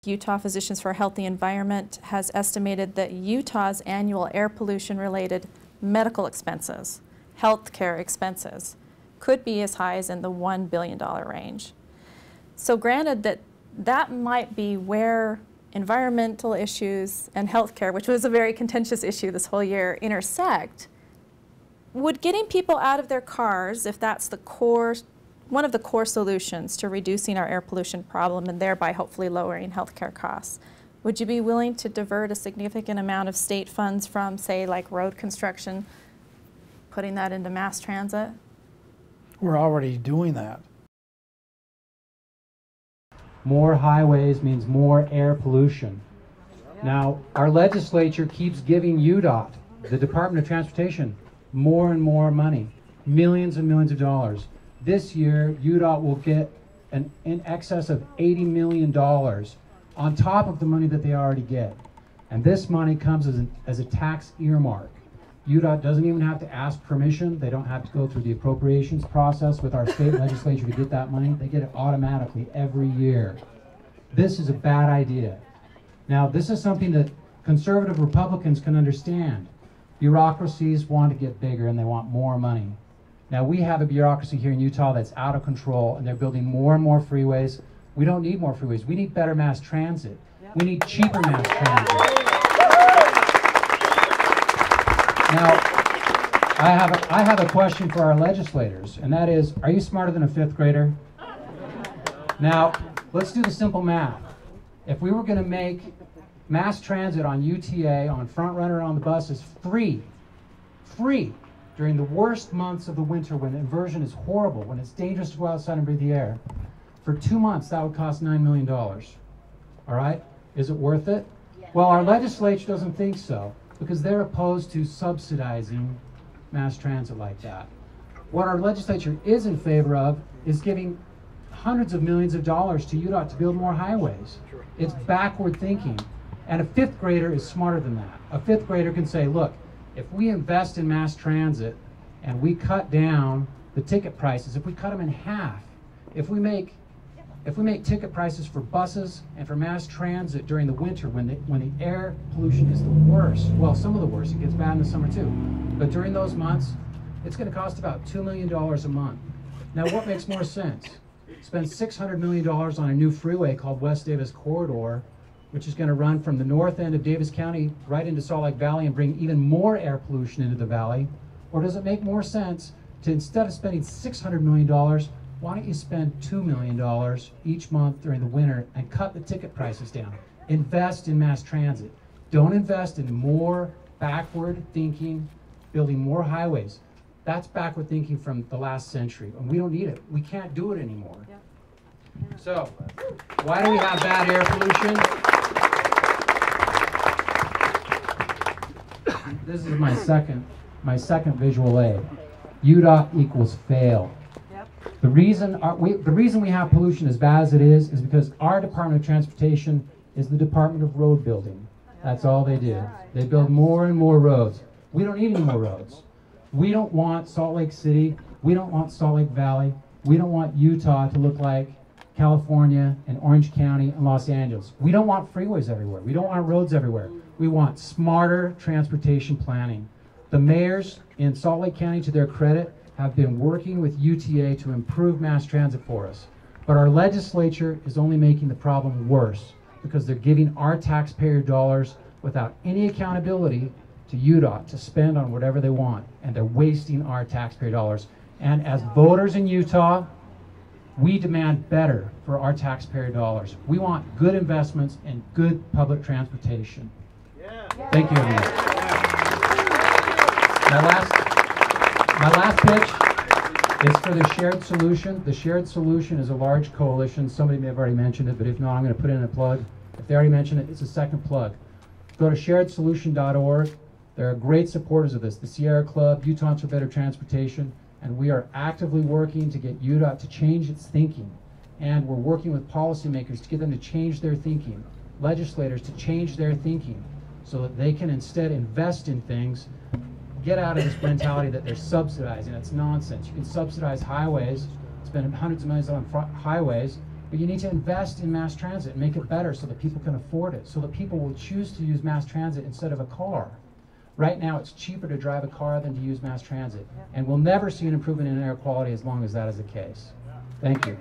Utah Physicians for a Healthy Environment has estimated that Utah's annual air pollution-related medical expenses, healthcare expenses, could be as high as in the $1 billion range. So granted that might be where environmental issues and healthcare, which was a very contentious issue this whole year, intersect, would getting people out of their cars, if that's the core, one of the core solutions to reducing our air pollution problem and thereby hopefully lowering healthcare costs, would you be willing to divert a significant amount of state funds from, say, like road construction, putting that into mass transit? We're already doing that. More highways means more air pollution. Now, our legislature keeps giving UDOT, the Department of Transportation, more and more money, millions and millions of dollars. This year, UDOT will get in excess of $80 million on top of the money that they already get. And this money comes as a tax earmark. UDOT doesn't even have to ask permission. They don't have to go through the appropriations process with our state legislature to get that money. They get it automatically every year. This is a bad idea. Now, this is something that conservative Republicans can understand. Bureaucracies want to get bigger and they want more money. Now, we have a bureaucracy here in Utah that's out of control, and they're building more and more freeways. We don't need more freeways. We need better mass transit. We need cheaper mass transit. Now, I have a question for our legislators, and that is, are you smarter than a fifth grader? Now, let's do the simple math. If we were going to make mass transit on UTA, on Front Runner, on the buses, free during the worst months of the winter when inversion is horrible, when it's dangerous to go outside and breathe the air, for 2 months that would cost $9 million. All right? Is it worth it? Yeah. Well, our legislature doesn't think so, because they're opposed to subsidizing mass transit like that. What our legislature is in favor of is giving hundreds of millions of dollars to UDOT to build more highways. It's backward thinking. And a fifth grader is smarter than that. A fifth grader can say, look, if we invest in mass transit and we cut down the ticket prices, if we cut them in half, if we make ticket prices for buses and for mass transit during the winter when the air pollution is the worst, well, some of the worst, it gets bad in the summer too, but during those months, it's going to cost about $2 million a month. Now, what makes more sense? Spend $600 million on a new freeway called West Davis Corridor, which is going to run from the north end of Davis County right into Salt Lake Valley and bring even more air pollution into the valley? Or does it make more sense to, instead of spending $600 million, why don't you spend $2 million each month during the winter and cut the ticket prices down? Invest in mass transit. Don't invest in more backward thinking, building more highways. That's backward thinking from the last century, and we don't need it. We can't do it anymore. Yeah. So, why do we have bad air pollution? This is my second visual aid. UDOT equals fail. Yep. The reason we have pollution as bad as it is because our Department of Transportation is the Department of Road Building. That's all they do. They build more and more roads. We don't need any more roads. We don't want Salt Lake City. We don't want Salt Lake Valley. We don't want Utah to look like California and Orange County and Los Angeles. We don't want freeways everywhere. We don't want roads everywhere. We want smarter transportation planning. The mayors in Salt Lake County, to their credit, have been working with UTA to improve mass transit for us. But our legislature is only making the problem worse because they're giving our taxpayer dollars without any accountability to UDOT to spend on whatever they want. And they're wasting our taxpayer dollars. And as voters in Utah, we demand better for our taxpayer dollars. We want good investments and good public transportation. Yeah. Thank you, everyone. My last pitch is for the Shared Solution. The Shared Solution is a large coalition. Somebody may have already mentioned it, but if not, I'm going to put in a plug. If they already mentioned it, it's a second plug. Go to sharedsolution.org. There are great supporters of this. The Sierra Club, Utahns for Better Transportation. And we are actively working to get UDOT to change its thinking. And we're working with policymakers to get them to change their thinking, legislators to change their thinking, so that they can instead invest in things, get out of this mentality that they're subsidizing. That's nonsense. You can subsidize highways, spend hundreds of millions on highways, But you need to invest in mass transit and make it better so that people can afford it, so that people will choose to use mass transit instead of a car. Right now, it's cheaper to drive a car than to use mass transit. And we'll never see an improvement in air quality as long as that is the case. Thank you.